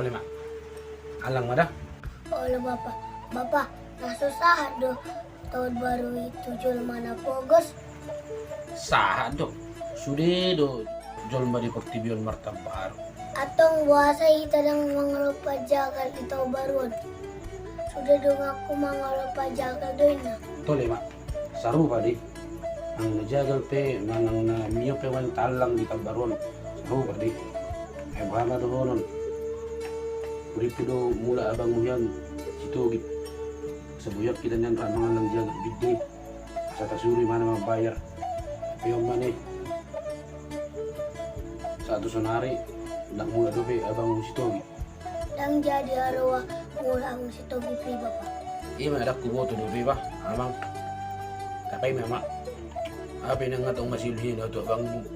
Toleh mak. Alang mada. Oleh Bapak. Bapak, nasusah do tahun baru itu jual mana pogos. Sah do. Sudah do jol madi pertibion martabar. Atong buasa ita dang mangalupa jagal di tahun baruan. Sudah dong aku mangalupa jagal doin na. Toleh mak. Saru padi. Ang najagal pe manang na miyo pe wan talang di tambaron. Saru padi. Ay bahala do honon. Uripo do mula abang muyan situ git. Sabuyap kita nyan ra mga lang jagal bigday. Sa tasuri mana mabayar. Pero man sa ato sonari nak mula do pe abang situ git. Dang jadi arawa mula ang si Togi Pri Bapak. Iya ada kubo tu dobi ba, amang. Tapay mama. Abi nang atong masilhin ato bang